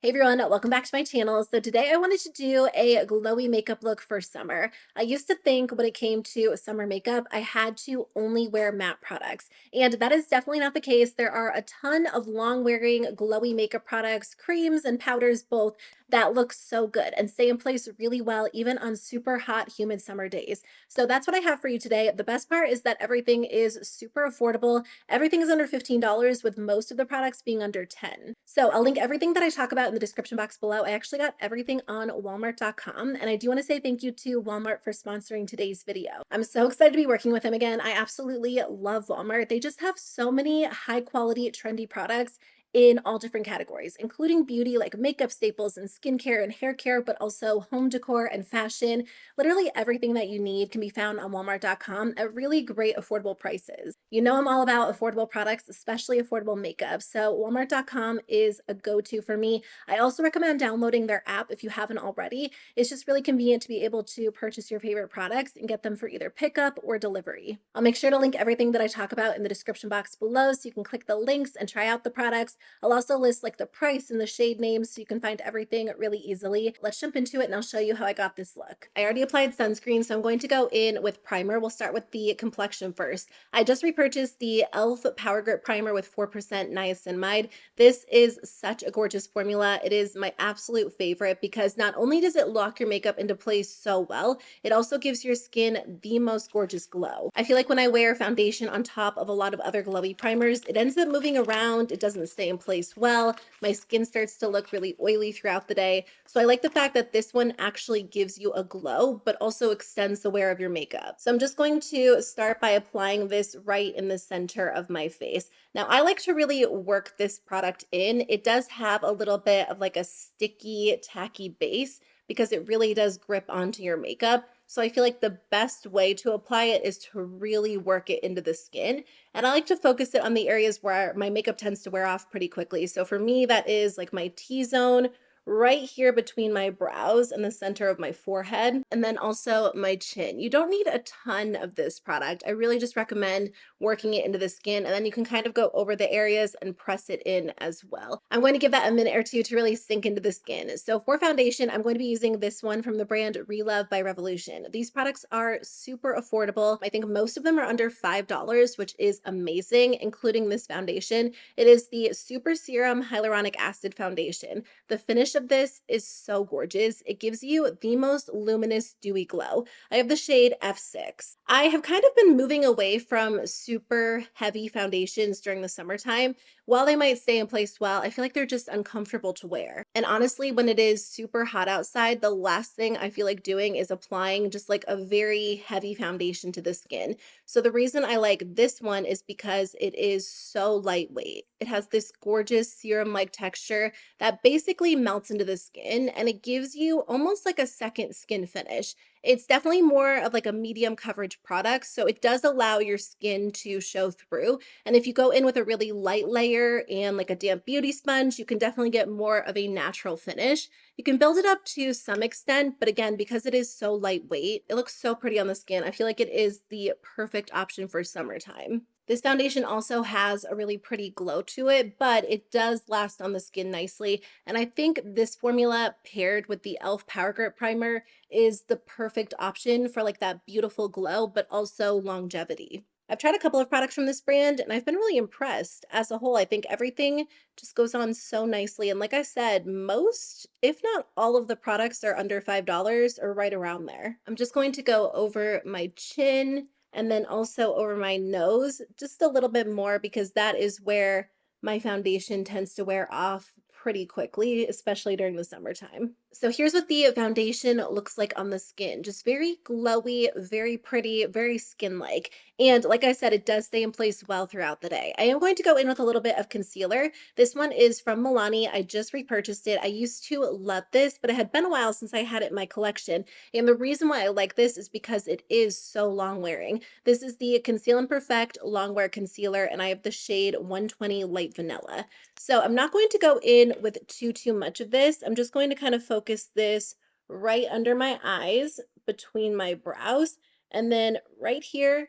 Hey everyone, welcome back to my channel. So today I wanted to do a glowy makeup look for summer. I used to think when it came to summer makeup, I had to only wear matte products. And that is definitely not the case. There are a ton of long wearing glowy makeup products, creams and powders both, that look so good and stay in place really well even on super hot, humid summer days. So that's what I have for you today. The best part is that everything is super affordable. Everything is under $15 with most of the products being under 10. So I'll link everything that I talk about in the description box below. I actually got everything on walmart.com, and I do want to say thank you to Walmart for sponsoring today's video. I'm so excited to be working with them again. I absolutely love Walmart. They just have so many high quality, trendy products in all different categories, including beauty like makeup staples and skincare and hair care, but also home decor and fashion. Literally everything that you need can be found on walmart.com at really great affordable prices. You know I'm all about affordable products, especially affordable makeup, so walmart.com is a go-to for me. I also recommend downloading their app if you haven't already. It's just really convenient to be able to purchase your favorite products and get them for either pickup or delivery. I'll make sure to link everything that I talk about in the description box below so you can click the links and try out the products. I'll also list like the price and the shade names so you can find everything really easily. Let's jump into it and I'll show you how I got this look. I already applied sunscreen, so I'm going to go in with primer. We'll start with the complexion first. I just repurchased the e.l.f. Power Grip Primer with 4% niacinamide. This is such a gorgeous formula. It is my absolute favorite because not only does it lock your makeup into place so well, it also gives your skin the most gorgeous glow. I feel like when I wear foundation on top of a lot of other glowy primers, it ends up moving around. It doesn't stay in place well. My skin starts to look really oily throughout the day. So I like the fact that this one actually gives you a glow, but also extends the wear of your makeup. So I'm just going to start by applying this right in the center of my face. Now I like to really work this product in. It does have a little bit of like a sticky, tacky base because it really does grip onto your makeup. So I feel like the best way to apply it is to really work it into the skin. And I like to focus it on the areas where my makeup tends to wear off pretty quickly. So for me, that is like my T-zone, right here between my brows and the center of my forehead, and then also my chin. You don't need a ton of this product. I really just recommend working it into the skin, and then you can kind of go over the areas and press it in as well. I'm going to give that a minute or two to really sink into the skin. So for foundation, I'm going to be using this one from the brand Relove by Revolution. These products are super affordable. I think most of them are under $5, which is amazing, including this foundation. It is the Super Serum Hyaluronic Acid Foundation. The finish of this is so gorgeous. It gives you the most luminous, dewy glow. I have the shade F6. I have kind of been moving away from super heavy foundations during the summertime. While they might stay in place well, I feel like they're just uncomfortable to wear. And honestly, when it is super hot outside, the last thing I feel like doing is applying just like a very heavy foundation to the skin. So the reason I like this one is because it is so lightweight. It has this gorgeous serum-like texture that basically melts into the skin, and it gives you almost like a second skin finish. It's definitely more of like a medium coverage product, so it does allow your skin to show through. And if you go in with a really light layer and like a damp beauty sponge, you can definitely get more of a natural finish. You can build it up to some extent, but again, because it is so lightweight, it looks so pretty on the skin. I feel like it is the perfect option for summertime. This foundation also has a really pretty glow to it, but it does last on the skin nicely. And I think this formula paired with the e.l.f. Power Grip Primer is the perfect option for like that beautiful glow, but also longevity. I've tried a couple of products from this brand and I've been really impressed. As a whole, I think everything just goes on so nicely. And like I said, most, if not all of the products are under $5 or right around there. I'm just going to go over my chin and then also over my nose just a little bit more because that is where my foundation tends to wear off pretty quickly, especially during the summertime. So here's what the foundation looks like on the skin. Just very glowy, very pretty, very skin-like. And like I said, it does stay in place well throughout the day. I am going to go in with a little bit of concealer. This one is from Milani. I just repurchased it. I used to love this, but it had been a while since I had it in my collection. And the reason why I like this is because it is so long wearing. This is the Conceal and Perfect Longwear Concealer, and I have the shade 120 Light Vanilla. So I'm not going to go in with too much of this. I'm just going to kind of focus this right under my eyes, between my brows, and then right here,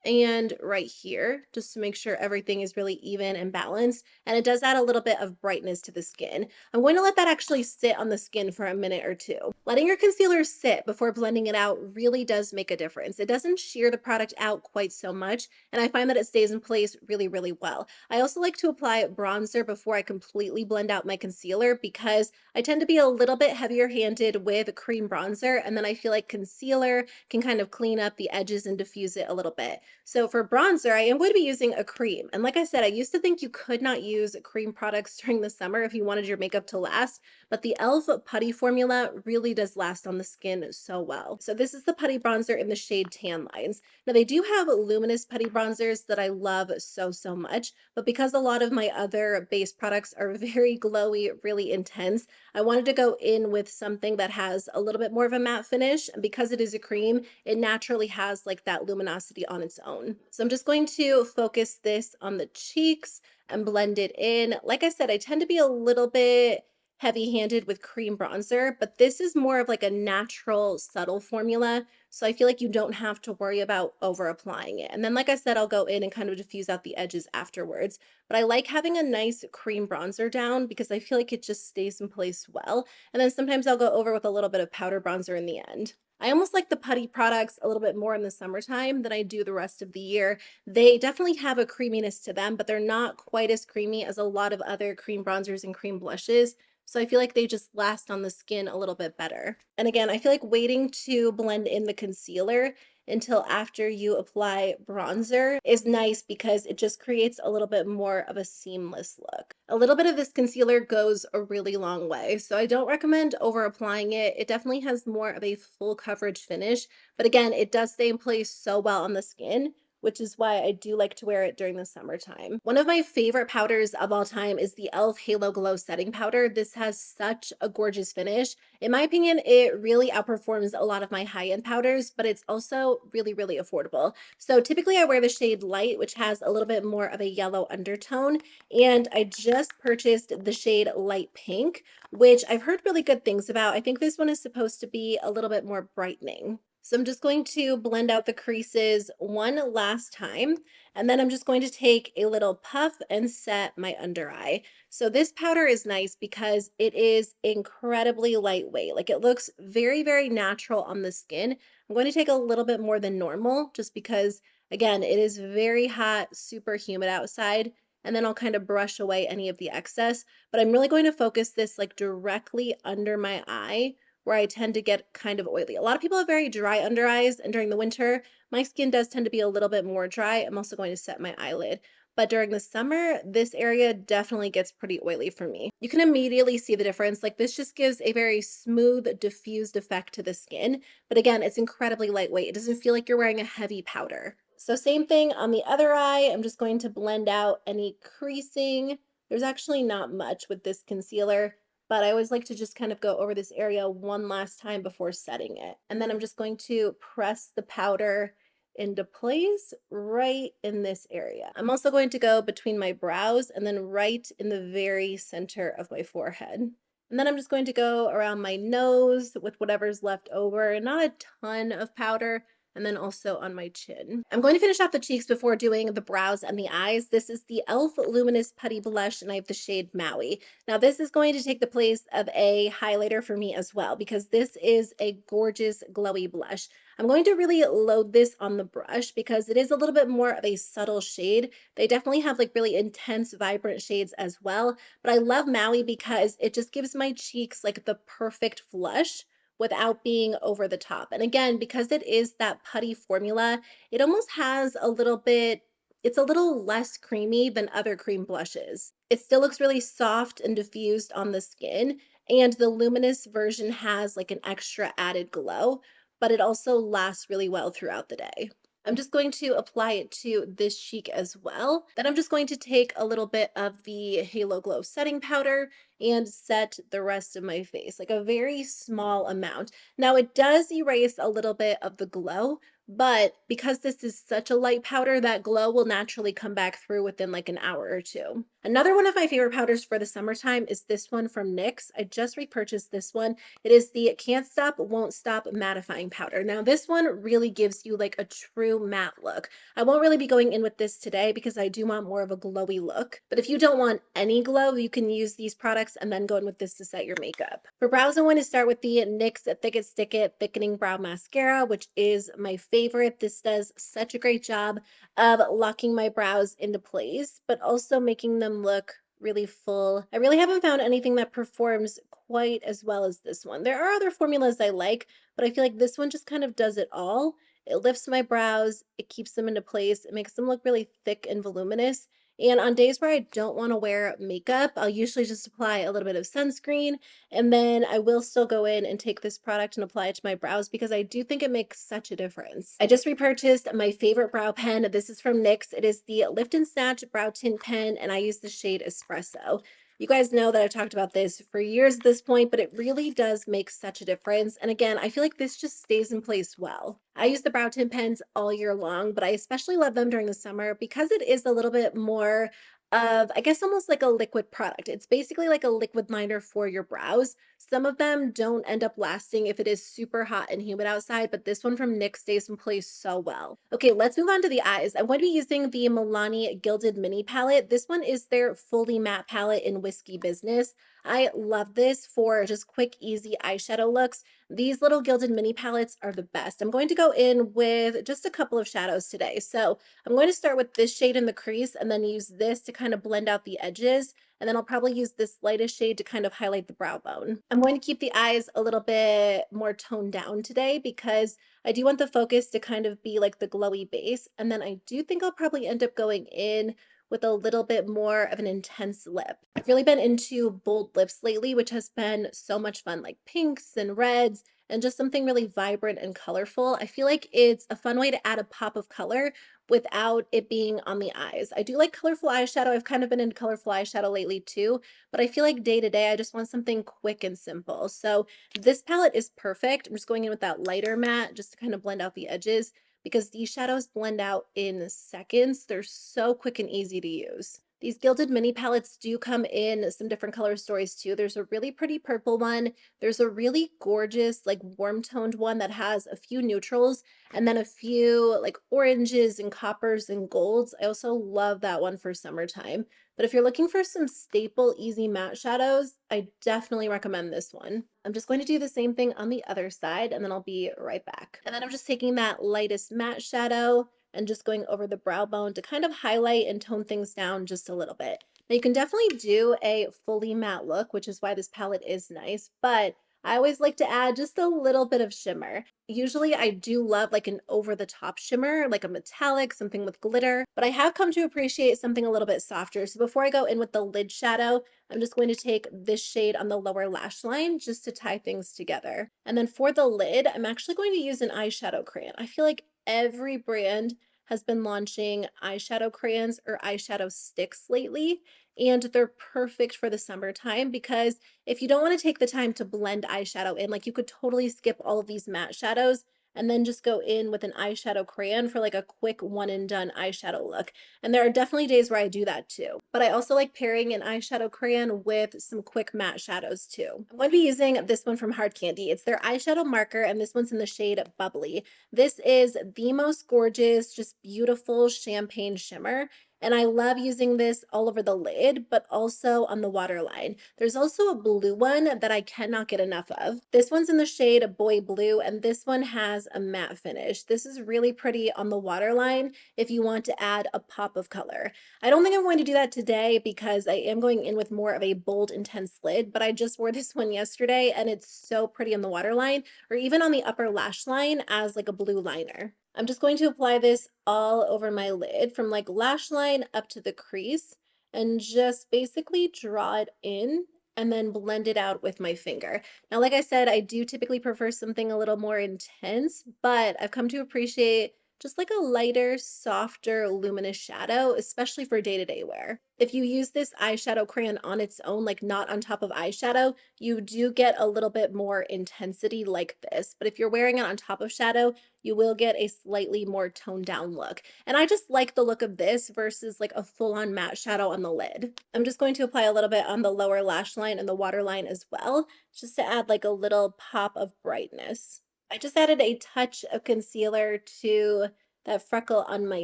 and right here, just to make sure everything is really even and balanced. And it does add a little bit of brightness to the skin. I'm going to let that actually sit on the skin for a minute or two. Letting your concealer sit before blending it out really does make a difference. It doesn't sheer the product out quite so much, and I find that it stays in place really, really well. I also like to apply bronzer before I completely blend out my concealer because I tend to be a little bit heavier handed with cream bronzer, and then I feel like concealer can kind of clean up the edges and diffuse it a little bit. So for bronzer, I am going to be using a cream. And like I said, I used to think you could not use cream products during the summer if you wanted your makeup to last, but the e.l.f. Putty formula really does last on the skin so well. So this is the Putty Bronzer in the shade Tan Lines. Now they do have luminous putty bronzers that I love so, so much, but because a lot of my other base products are very glowy, really intense, I wanted to go in with something that has a little bit more of a matte finish. And because it is a cream, it naturally has like that luminosity on its own. So I'm just going to focus this on the cheeks and blend it in. Like I said, I tend to be a little bit heavy-handed with cream bronzer, but this is more of like a natural, subtle formula. So I feel like you don't have to worry about over applying it. And then, like I said, I'll go in and kind of diffuse out the edges afterwards. But I like having a nice cream bronzer down because I feel like it just stays in place well. And then sometimes I'll go over with a little bit of powder bronzer in the end. I almost like the putty products a little bit more in the summertime than I do the rest of the year. They definitely have a creaminess to them, but they're not quite as creamy as a lot of other cream bronzers and cream blushes. So I feel like they just last on the skin a little bit better. And again, I feel like waiting to blend in the concealer until after you apply bronzer is nice because it just creates a little bit more of a seamless look. A little bit of this concealer goes a really long way, so I don't recommend over applying it. It definitely has more of a full coverage finish, but again, it does stay in place so well on the skin, which is why I do like to wear it during the summertime. One of my favorite powders of all time is the e.l.f. Halo Glow Setting Powder. This has such a gorgeous finish. In my opinion, it really outperforms a lot of my high-end powders, but it's also really, really affordable. So typically I wear the shade Light, which has a little bit more of a yellow undertone, and I just purchased the shade Light Pink, which I've heard really good things about. I think this one is supposed to be a little bit more brightening. So I'm just going to blend out the creases one last time, and then I'm just going to take a little puff and set my under eye. So this powder is nice because it is incredibly lightweight. Like it looks very, very natural on the skin. I'm going to take a little bit more than normal just because, again, it is very hot, super humid outside. And then I'll kind of brush away any of the excess. But I'm really going to focus this like directly under my eye where I tend to get kind of oily. A lot of people have very dry under eyes, and during the winter, my skin does tend to be a little bit more dry. I'm also going to set my eyelid. But during the summer, this area definitely gets pretty oily for me. You can immediately see the difference. Like this just gives a very smooth, diffused effect to the skin. But again, it's incredibly lightweight. It doesn't feel like you're wearing a heavy powder. So same thing on the other eye. I'm just going to blend out any creasing. There's actually not much with this concealer, but I always like to just kind of go over this area one last time before setting it. And then I'm just going to press the powder into place right in this area. I'm also going to go between my brows and then right in the very center of my forehead. And then I'm just going to go around my nose with whatever's left over, not a ton of powder, and then also on my chin. I'm going to finish off the cheeks before doing the brows and the eyes. This is the e.l.f. Luminous Putty Blush, and I have the shade Maui. Now, this is going to take the place of a highlighter for me as well, because this is a gorgeous glowy blush. I'm going to really load this on the brush because it is a little bit more of a subtle shade. They definitely have like really intense, vibrant shades as well, but I love Maui because it just gives my cheeks like the perfect flush without being over the top. And again, because it is that putty formula, it almost has a little bit, it's a little less creamy than other cream blushes. It still looks really soft and diffused on the skin, and the luminous version has like an extra added glow, but it also lasts really well throughout the day. I'm just going to apply it to this cheek as well. Then I'm just going to take a little bit of the Halo Glow setting powder and set the rest of my face, like a very small amount. Now it does erase a little bit of the glow, but because this is such a light powder, that glow will naturally come back through within like an hour or two. Another one of my favorite powders for the summertime is this one from NYX. I just repurchased this one. It is the Can't Stop, Won't Stop mattifying powder. Now, this one really gives you like a true matte look. I won't really be going in with this today because I do want more of a glowy look. But if you don't want any glow, you can use these products and then go in with this to set your makeup. For brows, I want to start with the NYX Thick It Stick It Thickening Brow Mascara, which is my favorite. This does such a great job of locking my brows into place, but also making them look really full. I really haven't found anything that performs quite as well as this one. There are other formulas I like, but I feel like this one just kind of does it all. It lifts my brows, it keeps them into place, it makes them look really thick and voluminous. And on days where I don't want to wear makeup, I'll usually just apply a little bit of sunscreen, and then I will still go in and take this product and apply it to my brows because I do think it makes such a difference. I just repurchased my favorite brow pen. This is from NYX. It is the Lift and Snatch Brow Tint Pen, and I use the shade Espresso. You guys know that I've talked about this for years at this point, but it really does make such a difference. And again, I feel like this just stays in place well. I use the brow tint pens all year long, but I especially love them during the summer because it is a little bit more of, I guess, almost like a liquid product. It's basically like a liquid liner for your brows. Some of them don't end up lasting if it is super hot and humid outside, but this one from NYX stays in place so well. Okay, let's move on to the eyes. I'm going to be using the Milani Gilded Mini Palette. This one is their fully matte palette in Whiskey Business. I love this for just quick, easy eyeshadow looks. These little gilded mini palettes are the best. I'm going to go in with just a couple of shadows today. So I'm going to start with this shade in the crease and then use this to kind of blend out the edges. And then I'll probably use this lightest shade to kind of highlight the brow bone. I'm going to keep the eyes a little bit more toned down today because I do want the focus to kind of be like the glowy base. And then I do think I'll probably end up going in with a little bit more of an intense lip. I've really been into bold lips lately, which has been so much fun, like pinks and reds and just something really vibrant and colorful. I feel like it's a fun way to add a pop of color without it being on the eyes. I do like colorful eyeshadow. I've kind of been into colorful eyeshadow lately too, but I feel like day to day, I just want something quick and simple. So this palette is perfect. I'm just going in with that lighter matte just to kind of blend out the edges because these shadows blend out in seconds. They're so quick and easy to use. These gilded mini palettes do come in some different color stories too. There's a really pretty purple one. There's a really gorgeous, like warm toned one that has a few neutrals and then a few like oranges and coppers and golds. I also love that one for summertime. But if you're looking for some staple, easy matte shadows, I definitely recommend this one. I'm just going to do the same thing on the other side and then I'll be right back. And then I'm just taking that lightest matte shadow and just going over the brow bone to kind of highlight and tone things down just a little bit. Now you can definitely do a fully matte look, which is why this palette is nice, but I always like to add just a little bit of shimmer. Usually I do love like an over the top shimmer, like a metallic, something with glitter, but I have come to appreciate something a little bit softer. So before I go in with the lid shadow, I'm just going to take this shade on the lower lash line just to tie things together. And then for the lid, I'm actually going to use an eyeshadow crayon. I feel like every brand has been launching eyeshadow crayons or eyeshadow sticks lately, and they're perfect for the summertime because if you don't want to take the time to blend eyeshadow in, like you could totally skip all of these matte shadows and then just go in with an eyeshadow crayon for like a quick one and done eyeshadow look. And there are definitely days where I do that too. But I also like pairing an eyeshadow crayon with some quick matte shadows too. I'm going to be using this one from Hard Candy. It's their eyeshadow marker and this one's in the shade Bubbly. This is the most gorgeous, just beautiful champagne shimmer. And I love using this all over the lid, but also on the waterline. There's also a blue one that I cannot get enough of. This one's in the shade Boy Blue, and this one has a matte finish. This is really pretty on the waterline if you want to add a pop of color. I don't think I'm going to do that today because I am going in with more of a bold, intense lid, but I just wore this one yesterday and it's so pretty on the waterline or even on the upper lash line as like a blue liner. I'm just going to apply this all over my lid from like lash line up to the crease and just basically draw it in and then blend it out with my finger. Now, like I said, I do typically prefer something a little more intense, but I've come to appreciate just like a lighter, softer, luminous shadow, especially for day-to-day wear. If you use this eyeshadow crayon on its own, like not on top of eyeshadow, you do get a little bit more intensity like this. But if you're wearing it on top of shadow, you will get a slightly more toned down look. And I just like the look of this versus like a full-on matte shadow on the lid. I'm just going to apply a little bit on the lower lash line and the waterline as well, just to add like a little pop of brightness. I just added a touch of concealer to that freckle on my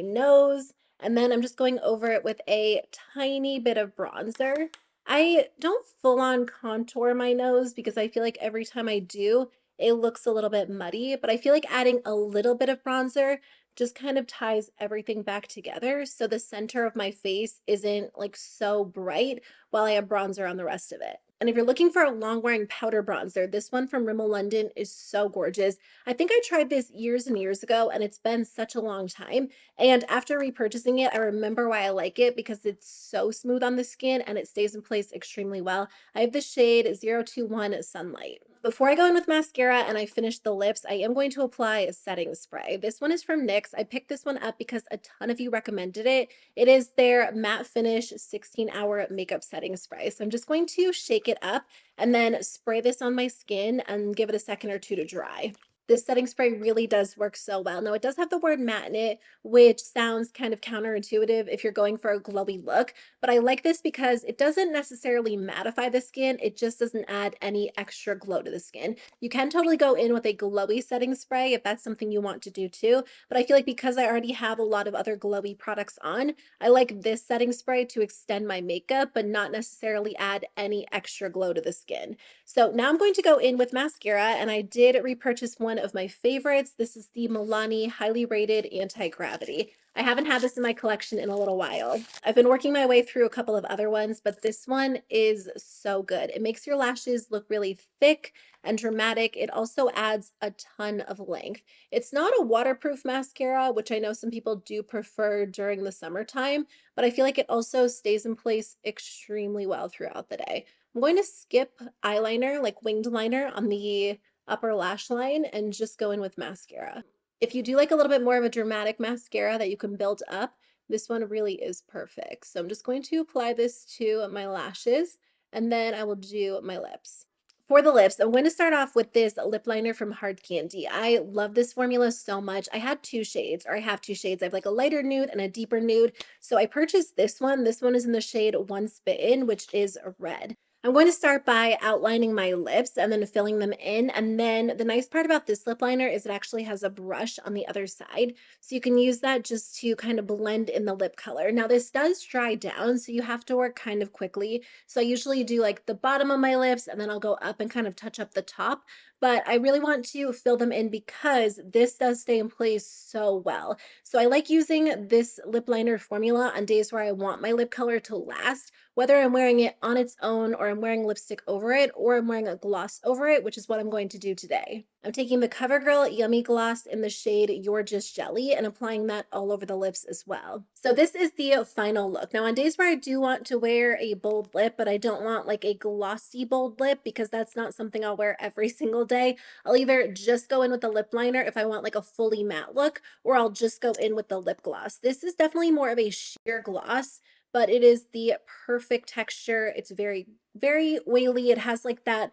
nose, and then I'm just going over it with a tiny bit of bronzer. I don't full on contour my nose because I feel like every time I do, it looks a little bit muddy, but I feel like adding a little bit of bronzer just kind of ties everything back together so the center of my face isn't like so bright while I have bronzer on the rest of it. And if you're looking for a long wearing powder bronzer, this one from Rimmel London is so gorgeous. I think I tried this years and years ago and it's been such a long time. And after repurchasing it, I remember why I like it because it's so smooth on the skin and it stays in place extremely well. I have the shade 021 Sunlight. Before I go in with mascara and I finish the lips, I am going to apply a setting spray. This one is from NYX. I picked this one up because a ton of you recommended it. It is their matte finish 16-hour makeup setting spray. So I'm just going to shake it up and then spray this on my skin and give it a second or two to dry. This setting spray really does work so well. Now, it does have the word matte in it, which sounds kind of counterintuitive if you're going for a glowy look, but I like this because it doesn't necessarily mattify the skin, it just doesn't add any extra glow to the skin. You can totally go in with a glowy setting spray if that's something you want to do too, but I feel like because I already have a lot of other glowy products on, I like this setting spray to extend my makeup, but not necessarily add any extra glow to the skin. So now I'm going to go in with mascara, and I did repurchase one of my favorites. This is the Milani Highly Rated Anti-Gravity. I haven't had this in my collection in a little while. I've been working my way through a couple of other ones, but this one is so good. It makes your lashes look really thick and dramatic. It also adds a ton of length. It's not a waterproof mascara, which I know some people do prefer during the summertime, but I feel like it also stays in place extremely well throughout the day. I'm going to skip eyeliner, like winged liner on the upper lash line and just go in with mascara. If you do like a little bit more of a dramatic mascara that you can build up, this one really is perfect. So I'm just going to apply this to my lashes and then I will do my lips. For the lips, I'm going to start off with this lip liner from Hard Candy. I love this formula so much. I had two shades, or I have two shades. I have like a lighter nude and a deeper nude. So I purchased this one. This one is in the shade One Spit In, which is red. I'm going to start by outlining my lips and then filling them in. And then the nice part about this lip liner is it actually has a brush on the other side. So you can use that just to kind of blend in the lip color. Now this does dry down, so you have to work kind of quickly. So I usually do like the bottom of my lips and then I'll go up and kind of touch up the top. But I really want to fill them in because this does stay in place so well. So I like using this lip liner formula on days where I want my lip color to last, whether I'm wearing it on its own or I'm wearing lipstick over it or I'm wearing a gloss over it, which is what I'm going to do today. I'm taking the CoverGirl Yummy Gloss in the shade You're Just Jelly and applying that all over the lips as well. So this is the final look. Now on days where I do want to wear a bold lip, but I don't want like a glossy bold lip because that's not something I'll wear every single day, I'll either just go in with the lip liner if I want like a fully matte look, or I'll just go in with the lip gloss. This is definitely more of a sheer gloss, but it is the perfect texture. It's very, very oily. It has like that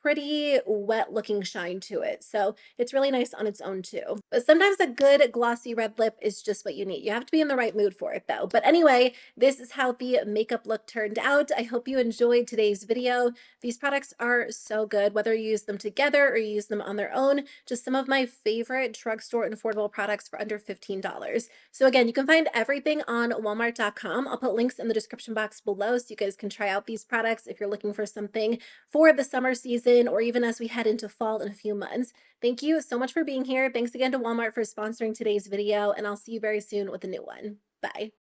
pretty wet looking shine to it. So it's really nice on its own too. But sometimes a good glossy red lip is just what you need. You have to be in the right mood for it though. But anyway, this is how the makeup look turned out. I hope you enjoyed today's video. These products are so good, whether you use them together or you use them on their own. Just some of my favorite drugstore and affordable products for under $15. So again, you can find everything on walmart.com. I'll put links in the description box below so you guys can try out these products if you're looking for something for the summer season or even as we head into fall in a few months. Thank you so much for being here. Thanks again to Walmart for sponsoring today's video, and I'll see you very soon with a new one. Bye.